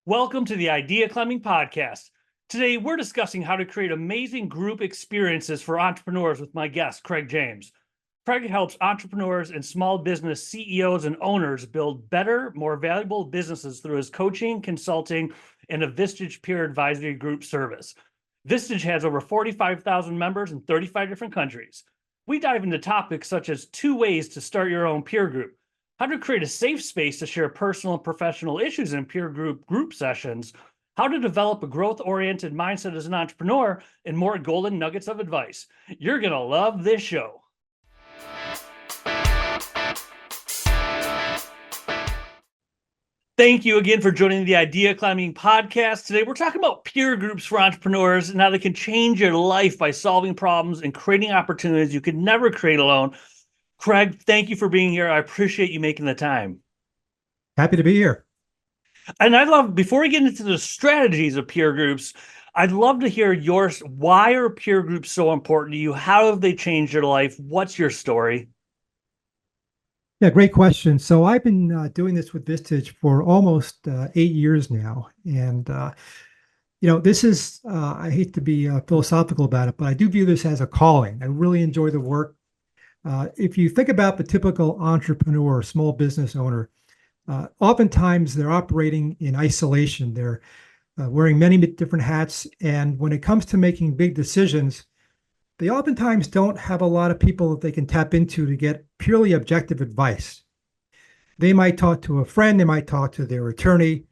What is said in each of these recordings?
Welcome to the Idea Climbing Podcast. Today, we're discussing how to create amazing group experiences for entrepreneurs with my guest, Craig James. Craig helps entrepreneurs and small business CEOs and owners build better, more valuable businesses through his coaching, consulting, and a Vistage peer advisory group service. Vistage has over 45,000 members in 35 different countries. We dive into topics such as 2 ways to start your own peer group, how to create a safe space to share personal and professional issues in peer group sessions, how to develop a growth-oriented mindset as an entrepreneur, and more golden nuggets of advice. You're going to love this show. Thank you again for joining the Idea Climbing Podcast. Today, we're talking about peer groups for entrepreneurs and how they can change your life by solving problems and creating opportunities you could never create alone. Craig, thank you for being here. I appreciate you making the time. Happy to be here. And before we get into the strategies of peer groups, I'd love to hear yours. Why are peer groups so important to you? How have they changed your life? What's your story? Yeah, great question. So I've been doing this with Vistage for almost 8 years now. And, this is, I hate to be philosophical about it, but I do view this as a calling. I really enjoy the work. If you think about the typical entrepreneur, small business owner, oftentimes they're operating in isolation. They're wearing many different hats. And when it comes to making big decisions, they oftentimes don't have a lot of people that they can tap into to get purely objective advice. They might talk to a friend, they might talk to their attorney,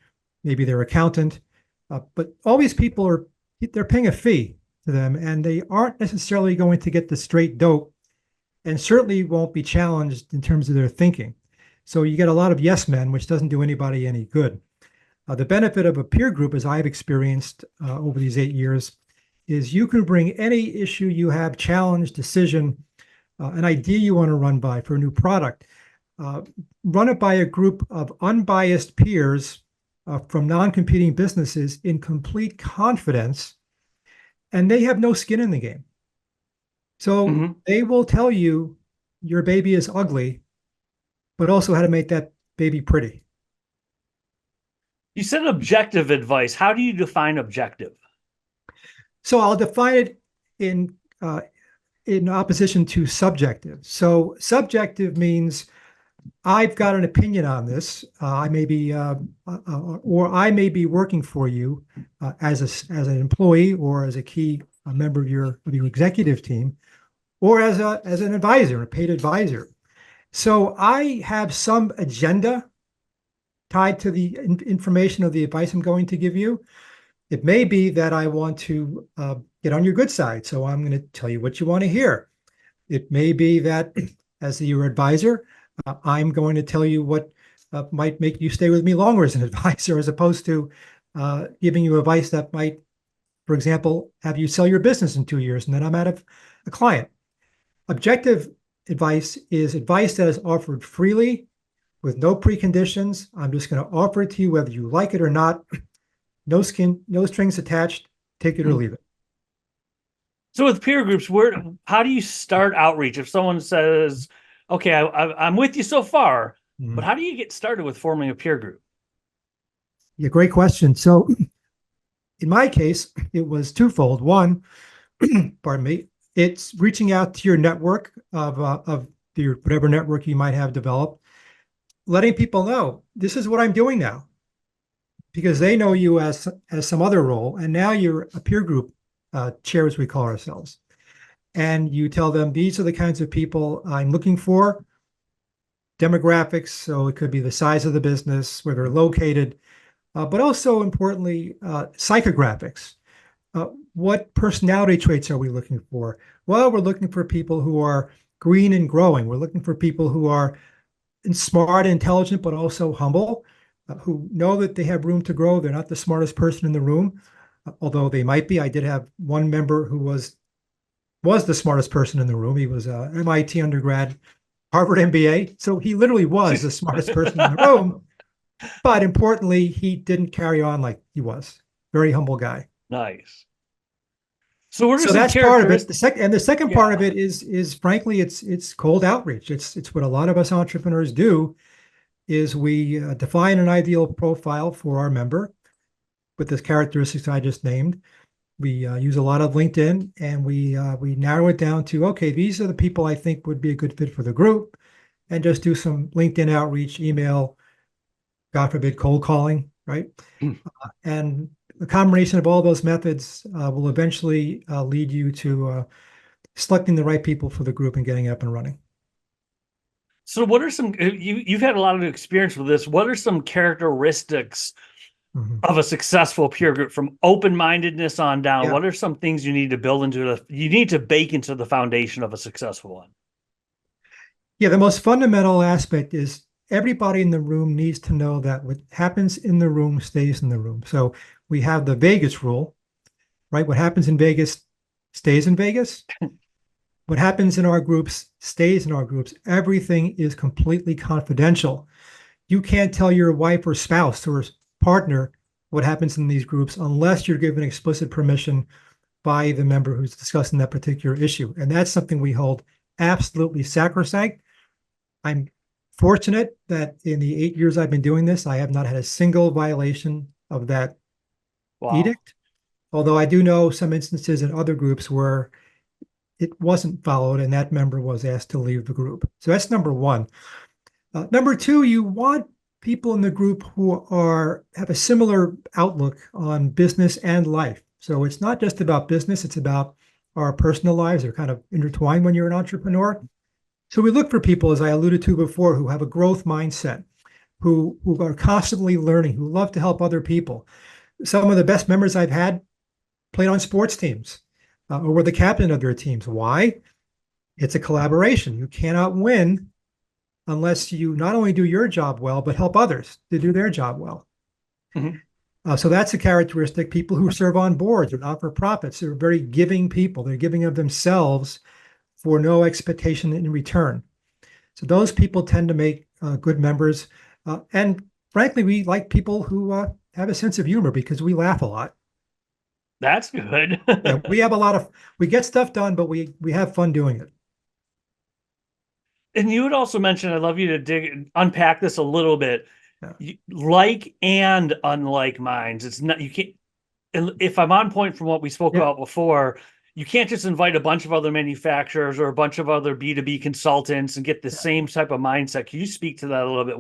maybe their accountant, but all these people they're paying a fee to them, and they aren't necessarily going to get the straight dope, and certainly won't be challenged in terms of their thinking. So you get a lot of yes men, which doesn't do anybody any good. The benefit of a peer group, as I've experienced over these 8 years, is you can bring any issue you have, challenge, decision, an idea you want to run by for a new product, run it by a group of unbiased peers from non-competing businesses in complete confidence, and they have no skin in the game. So they will tell you your baby is ugly, but also how to make that baby pretty. You said objective advice. How do you define objective? So I'll define it in opposition to subjective. So subjective means I've got an opinion on this. I may be, or I may be working for you as an employee or as a key member of your executive team, or as an advisor, a paid advisor. So I have some agenda tied to the information or the advice I'm going to give you. It may be that I want to get on your good side, so I'm going to tell you what you want to hear. It may be that as your advisor, I'm going to tell you what might make you stay with me longer as an advisor, as opposed to giving you advice that might, for example, have you sell your business in 2 years and then I'm out of a client. Objective advice is advice that is offered freely with no preconditions. I'm just going to offer it to you whether you like it or not. No strings attached, take it or leave it. So with peer groups, how do you start outreach? If someone says, okay, I'm with you so far, but how do you get started with forming a peer group? Yeah, great question. So in my case, it was twofold. One, pardon me, it's reaching out to your network of your whatever network you might have developed, letting people know this is what I'm doing now, because they know you as some other role, and now you're a peer group chair, as we call ourselves. And you tell them, these are the kinds of people I'm looking for, demographics, so it could be the size of the business, where they're located, but also importantly, psychographics. What personality traits are we looking for? Well, we're looking for people who are green and growing. We're looking for people who are smart and intelligent, but also humble, who know that they have room to grow. They're not the smartest person in the room, although they might be. I did have one member who was the smartest person in the room. He was an MIT undergrad, Harvard MBA. So he literally was the smartest person in the room. But importantly, he didn't carry on like he was. Very humble guy. Nice. So that's part of it. The second part of it is frankly, it's cold outreach. It's what a lot of us entrepreneurs do, is we define an ideal profile for our member. with the characteristics I just named. We use a lot of LinkedIn, and we narrow it down to, okay, these are the people I think would be a good fit for the group, and just do some LinkedIn outreach, email, God forbid, cold calling, right? And the combination of all those methods will eventually lead you to selecting the right people for the group and getting up and running. So what are some, you've had a lot of experience with this. What are some characteristics of a successful peer group from open-mindedness on down? Yeah. What are some things you need to build into you need to bake into the foundation of a successful one? Yeah, the most fundamental aspect is everybody in the room needs to know that what happens in the room stays in the room. So we have the Vegas rule, right? What happens in Vegas stays in Vegas. What happens in our groups stays in our groups. Everything is completely confidential. You can't tell your wife or spouse or partner what happens in these groups unless you're given explicit permission by the member who's discussing that particular issue. And that's something we hold absolutely sacrosanct. I'm fortunate that in the 8 years I've been doing this, I have not had a single violation of that edict. Although I do know some instances in other groups where it wasn't followed and that member was asked to leave the group. So that's number one. Number two, you want people in the group who have a similar outlook on business and life. So it's not just about business, it's about our personal lives. They're kind of intertwined when you're an entrepreneur. So we look for people, as I alluded to before, who have a growth mindset, who are constantly learning, who love to help other people. Some of the best members I've had played on sports teams or were the captain of their teams. Why? It's a collaboration. You cannot win unless you not only do your job well, but help others to do their job well. So that's a characteristic. People who serve on boards or not-for-profits are very giving people. They're giving of themselves for no expectation in return. So those people tend to make good members. And frankly, we like people who have a sense of humor because we laugh a lot. That's good. Yeah, we get stuff done, but we have fun doing it. And you had also mentioned, I'd love you to unpack this a little bit. Yeah. Like and unlike minds. It's not, you can't, if I'm on point from what we spoke about before, you can't just invite a bunch of other manufacturers or a bunch of other B2B consultants and get the same type of mindset. Can you speak to that a little bit?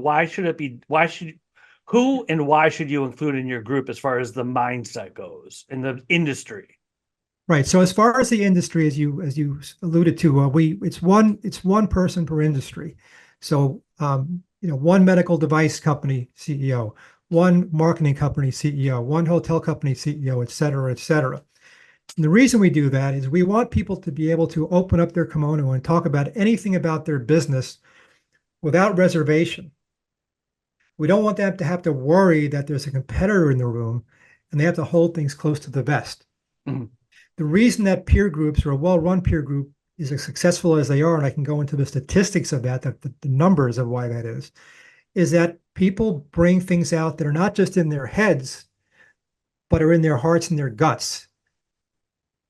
Who and why should you include in your group as far as the mindset goes in the industry? Right. So as far as the industry, as you alluded to, it's one person per industry. So one medical device company CEO, one marketing company CEO, one hotel company CEO, et cetera, et cetera. And the reason we do that is we want people to be able to open up their kimono and talk about anything about their business without reservation. We don't want them to have to worry that there's a competitor in the room and they have to hold things close to the vest. The reason that peer groups or a well-run peer group is as successful as they are, and I can go into the statistics of that, the numbers of why that is that people bring things out that are not just in their heads, but are in their hearts and their guts.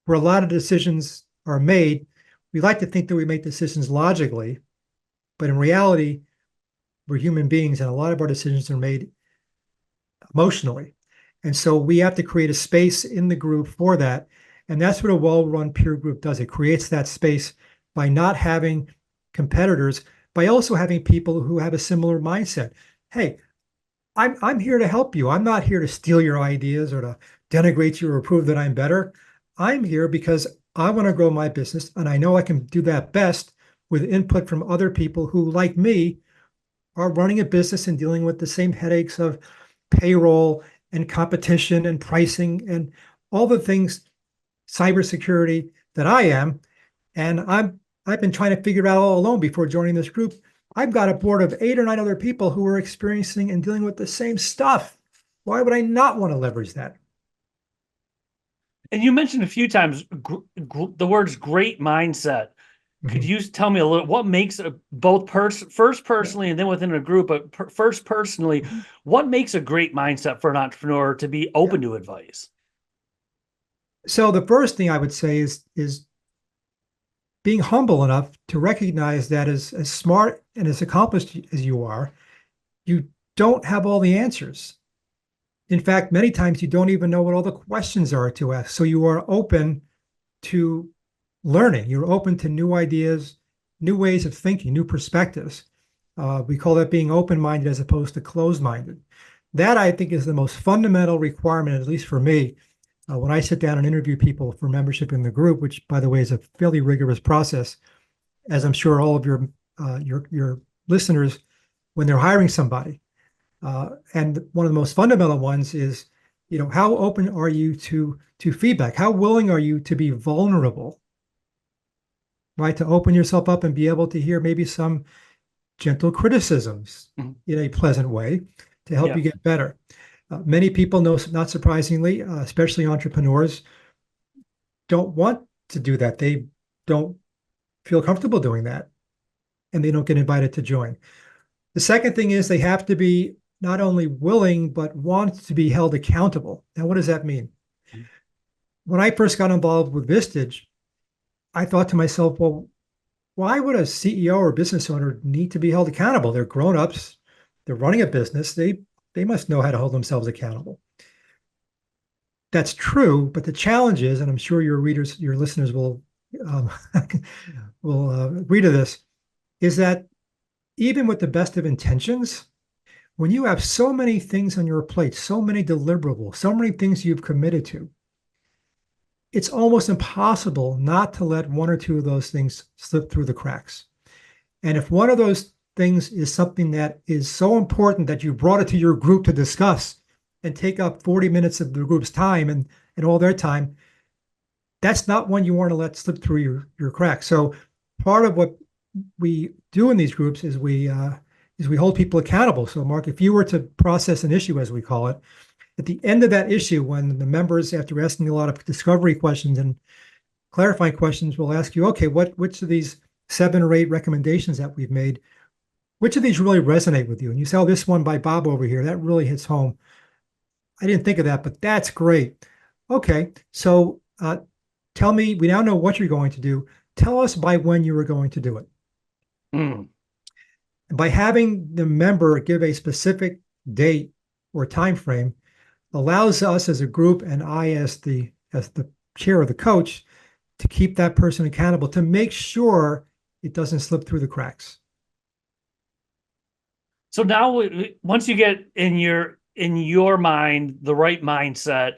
Where a lot of decisions are made, we like to think that we make decisions logically, but in reality, we're human beings and a lot of our decisions are made emotionally. And so we have to create a space in the group for that. And that's what a well-run peer group does. It creates that space by not having competitors, by also having people who have a similar mindset. Hey, I'm here to help you. I'm not here to steal your ideas or to denigrate you or prove that I'm better. I'm here because I want to grow my business, and I know I can do that best with input from other people who, like me, are running a business and dealing with the same headaches of payroll and competition and pricing and all the things, cybersecurity, that I am. And I've been trying to figure out all alone before joining this group. I've got a board of 8 or 9 other people who are experiencing and dealing with the same stuff. Why would I not want to leverage that? And you mentioned a few times the words great mindset. Could you tell me a little what makes first personally and then within a group, but first personally, what makes a great mindset for an entrepreneur to be open to advice? So the first thing I would say is being humble enough to recognize that as smart and as accomplished as you are, you don't have all the answers. In fact, many times you don't even know what all the questions are to ask. So you are open to learning. You're open to new ideas, new ways of thinking, new perspectives. We call that being open-minded as opposed to closed-minded. That, I think, is the most fundamental requirement, at least for me, when I sit down and interview people for membership in the group, which, by the way, is a fairly rigorous process, as I'm sure all of your listeners, when they're hiring somebody. And one of the most fundamental ones is, how open are you to feedback? How willing are you to be vulnerable, right? To open yourself up and be able to hear maybe some gentle criticisms in a pleasant way to help you get better. Many people know, not surprisingly, especially entrepreneurs, don't want to do that. They don't feel comfortable doing that, and they don't get invited to join. The second thing is they have to be not only willing, but want to be held accountable. Now, what does that mean? When I first got involved with Vistage, I thought to myself, well, why would a CEO or business owner need to be held accountable? They're grown-ups. They're running a business. They must know how to hold themselves accountable. That's true, but the challenge is, and I'm sure your listeners will agree to this, is that even with the best of intentions, when you have so many things on your plate, so many deliverables, so many things you've committed to, it's almost impossible not to let one or two of those things slip through the cracks. And if one of those things is something that is so important that you brought it to your group to discuss and take up 40 minutes of the group's time and all their time, that's not one you want to let slip through your cracks. So part of what we do in these groups is we hold people accountable. So Mark, if you were to process an issue, as we call it, at the end of that issue, when the members, after asking a lot of discovery questions and clarifying questions, will ask you, okay, which of these 7 or 8 recommendations that we've made, which of these really resonate with you? And you say, oh, this one by Bob over here, that really hits home. I didn't think of that, but that's great. Okay, so tell me, we now know what you're going to do. Tell us by when you were going to do it. By having the member give a specific date or time frame allows us as a group, and I as the chair or the coach, to keep that person accountable, to make sure it doesn't slip through the cracks. So now, once you get in your mind the right mindset,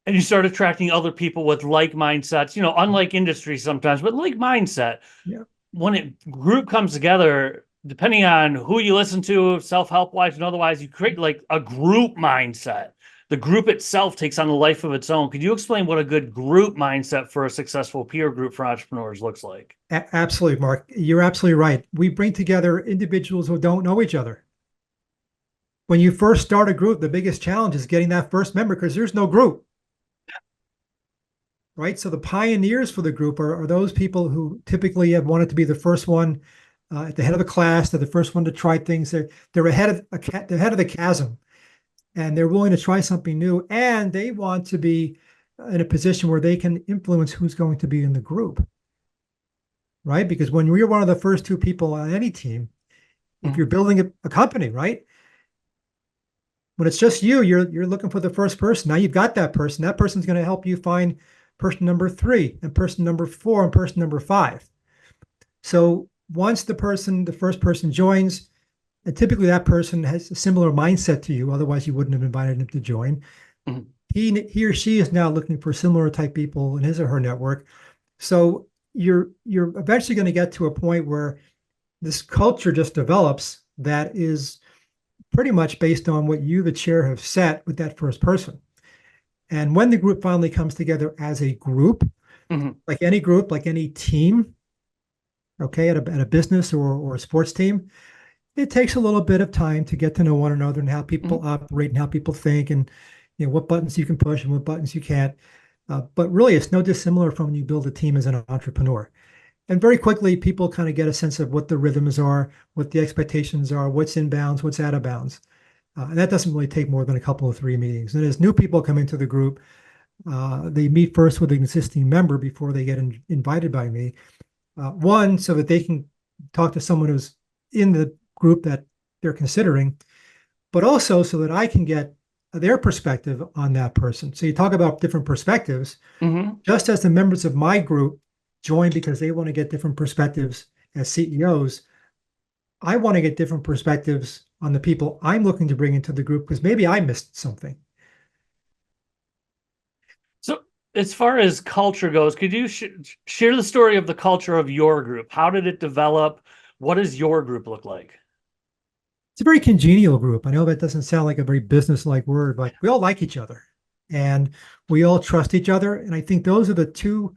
and you start attracting other people with like mindsets, unlike industry sometimes, but like mindset. Yeah. When a group comes together, depending on who you listen to, self-help wise and otherwise, you create like a group mindset. The group itself takes on a life of its own. Could you explain what a good group mindset for a successful peer group for entrepreneurs looks like? Absolutely, Mark. You're absolutely right. We bring together individuals who don't know each other. When you first start a group, the biggest challenge is getting that first member because there's no group. Right? So the pioneers for the group are those people who typically have wanted to be the first one at the head of the class. They're the first one to try things. They're ahead of the chasm, and they're willing to try something new. And they want to be in a position where they can influence who's going to be in the group. Right? Because when you're one of the first 2 people on any team, if you're building a company, right? When it's just you're looking for the first person. Now you've got that person. That person's going to help you find person number 3 and person number 4 and person number 5. So once the first person joins, and typically that person has a similar mindset to you, otherwise you wouldn't have invited him to join. He or she is now looking for similar type people in his or her network. So you're eventually going to get to a point where this culture just develops that is pretty much based on what you, the chair, have set with that first person. And when the group finally comes together as a group, like any group, like any team, okay, at a business or a sports team, it takes a little bit of time to get to know one another and how people operate and how people think, and what buttons you can push and what buttons you can't. But really, it's no dissimilar from when you build a team as an entrepreneur. And very quickly, people kind of get a sense of what the rhythms are, what the expectations are, what's in bounds, what's out of bounds. And that doesn't really take more than a couple of 3 meetings. And as new people come into the group, they meet first with an existing member before they get invited by me. One, so that they can talk to someone who's in the group that they're considering, but also so that I can get their perspective on that person. So you talk about different perspectives. Hmm. Just as the members of my group join because they want to get different perspectives as CEOs, I want to get different perspectives on the people I'm looking to bring into the group because maybe I missed something. So, as far as culture goes, could you share the story of the culture of your group? How did it develop? What does your group look like? It's a very congenial group. I know that doesn't sound like a very business-like word, but we all like each other and we all trust each other. And I think those are the two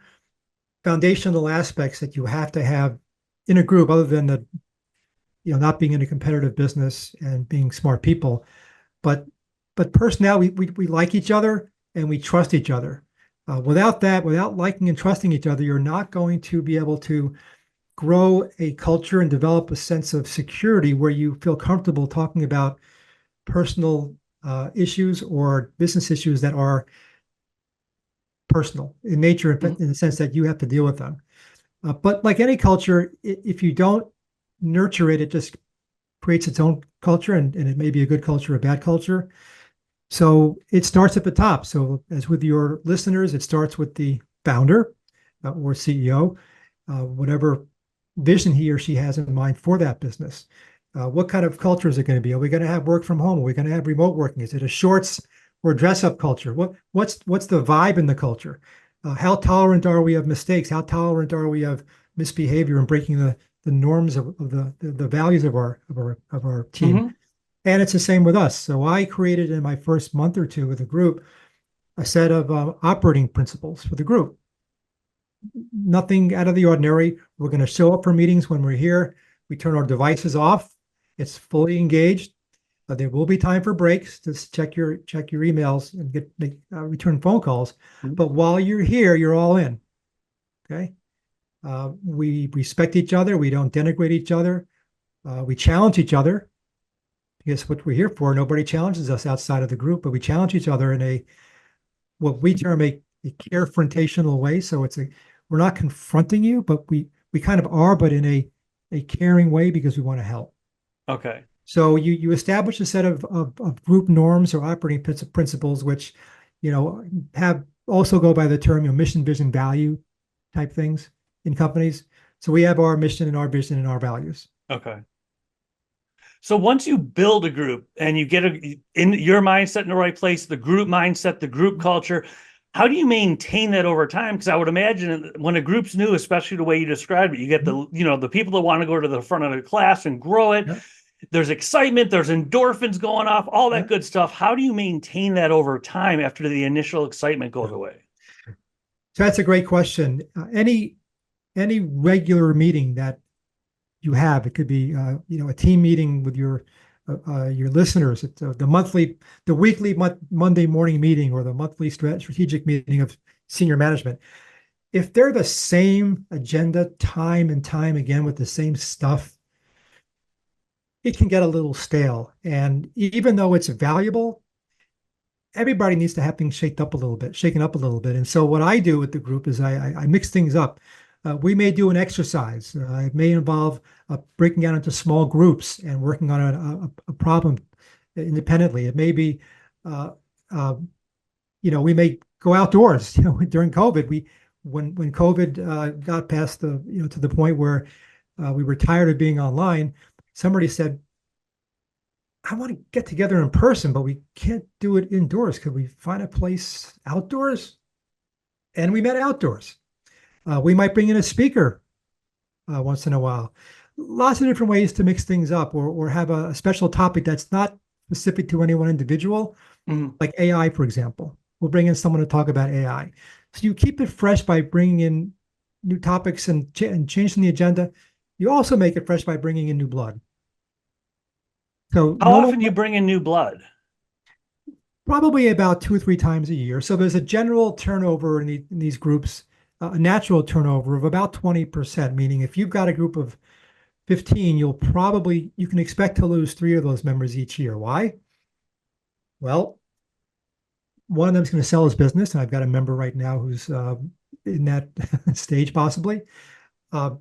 foundational aspects that you have to have in a group, other than the, not being in a competitive business and being smart people. But personnel, we like each other and we trust each other. Without that, without liking and trusting each other, you're not going to be able to grow a culture and develop a sense of security where you feel comfortable talking about personal issues or business issues that are personal in nature, Mhm. in the sense that you have to deal with them. But like any culture, if you don't nurture it, it just creates its own culture, and it may be a good culture or a bad culture. So it starts at the top. So as with your listeners, it starts with the founder or CEO, whatever vision he or she has in mind for that business. What kind of culture is it going to be? Are we going to have work from home? Are we going to have remote working? Is it a shorts or dress up culture? What's the vibe in the culture? How tolerant are we of mistakes? How tolerant are we of misbehavior and breaking the norms of the values of our team? Mhm. And it's the same with us. So I created in my first month or two with the group a set of operating principles for the group. Nothing out of the ordinary. We're going to show up for meetings when we're here. We turn our devices off. It's fully engaged. There will be time for breaks to check your emails and return phone calls. But while you're here, you're all in. Okay. We respect each other. We don't denigrate each other. We challenge each other, because what we're here for, nobody challenges us outside of the group, but we challenge each other in a what we term a carefrontational way. So we're not confronting you, but we kind of are, but in a caring way, because we want to help. Okay. So you establish a set of group norms or operating principles, which have also go by the term, mission, vision, value type things in companies. So we have our mission and our vision and our values. Okay. So once you build a group and you get in your mindset in the right place, the group mindset, the group culture, how do you maintain that over time? Because I would imagine when a group's new, especially the way you described it, you get the people that want to go to the front of the class and grow it. Yep. There's excitement, there's endorphins going off, all that Yep. good stuff. How do you maintain that over time after the initial excitement goes away? So that's a great question. Any regular meeting that you have, it could be a team meeting with your listeners. It's the weekly Monday morning meeting, or the monthly strategic meeting of senior management. If they're the same agenda time and time again with the same stuff, it can get a little stale. And even though it's valuable, everybody needs to have things shaken up a little bit. And so what I do with the group is I mix things up. We may do an exercise. It may involve breaking out into small groups and working on a problem independently. It may be, uh, uh, we may go outdoors. During COVID, when COVID got past to the point where we were tired of being online, somebody said, I want to get together in person, but we can't do it indoors. Could we find a place outdoors? And we met outdoors. We might bring in a speaker once in a while. Lots of different ways to mix things up, or have a special topic that's not specific to any one individual, like AI, for example. We'll bring in someone to talk about AI. So you keep it fresh by bringing in new topics and changing the agenda. You also make it fresh by bringing in new blood. So How no one, often do you bring in new blood? probably about 2 or 3 times a year. So there's a general turnover in these groups, a natural turnover of about 20%, meaning if you've got a group of 15, you can expect to lose 3 of those members each year. Why? Well, one of them is going to sell his business, and I've got a member right now who's in that stage possibly. Uh,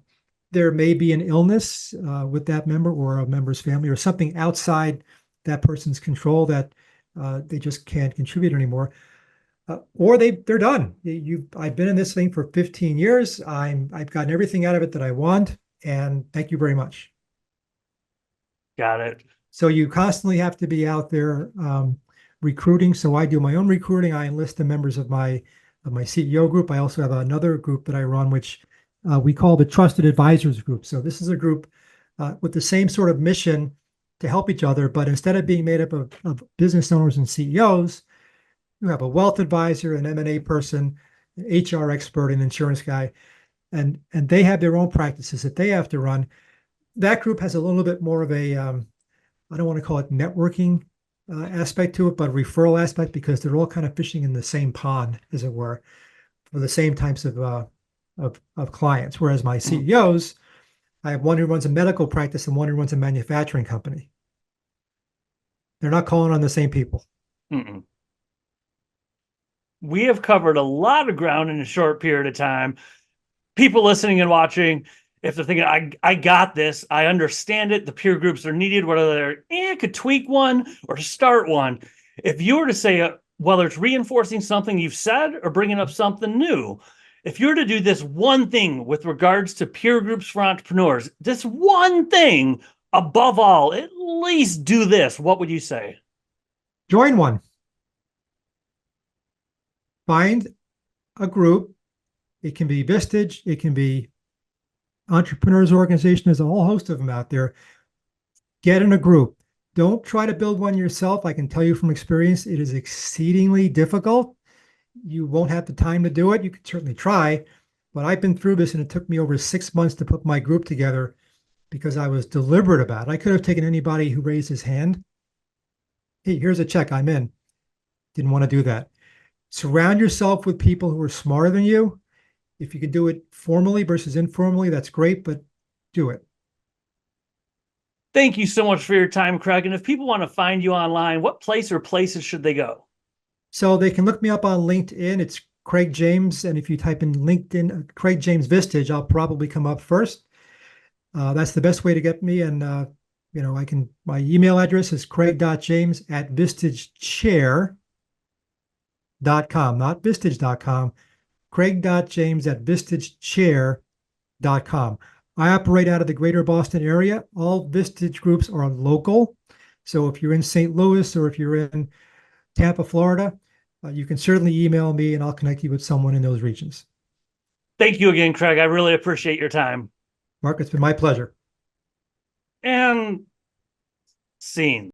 there may be an illness with that member or a member's family, or something outside that person's control that They just can't contribute anymore. Or they're done. I've been in this thing for 15 years. I've gotten everything out of it that I want, and thank you very much. Got it. So you constantly have to be out there recruiting. So I do my own recruiting. I enlist the members of my CEO group. I also have another group that I run, which we call the Trusted Advisors Group. So this is a group with the same sort of mission to help each other, but instead of being made up of business owners and CEOs, you have a wealth advisor, an M&A person, an HR expert, an insurance guy, and they have their own practices that they have to run. That group has a little bit more of a I don't want to call it networking aspect to it, but referral aspect, because they're all kind of fishing in the same pond, as it were, for the same types of clients. Whereas my CEOs, I have one who runs a medical practice and one who runs a manufacturing company. They're not calling on the same people. Mm-mm. We have covered a lot of ground in a short period of time. People listening and watching, if they're thinking, I got this, I understand it, the peer groups are needed, whether they're, could tweak one or start one. If you were to say, whether it's reinforcing something you've said or bringing up something new, if you were to do this one thing with regards to peer groups for entrepreneurs, this one thing above all, at least do this, what would you say? Join one. Find a group. It can be Vistage. It can be Entrepreneurs Organization. There's a whole host of them out there. Get in a group. Don't try to build one yourself. I can tell you from experience, it is exceedingly difficult. You won't have the time to do it. You can certainly try, but I've been through this and it took me over 6 months to put my group together because I was deliberate about it. I could have taken anybody who raised his hand. Hey, here's a check, I'm in. Didn't want to do that. Surround yourself with people who are smarter than you. If you can do it formally versus informally, that's great, but do it. Thank you so much for your time, Craig. And if people want to find you online, what place or places should they go? So they can look me up on LinkedIn. It's Craig James. And if you type in LinkedIn, Craig James Vistage, I'll probably come up first. That's the best way to get me. And, my email address is craig.james@vistagechair.com, not vistage.com, craig.james@vistagechair.com. I operate out of the greater Boston area. All Vistage groups are local. So if you're in St. Louis or if you're in Tampa, Florida, you can certainly email me and I'll connect you with someone in those regions. Thank you again, Craig. I really appreciate your time. Mark, it's been my pleasure. And scene.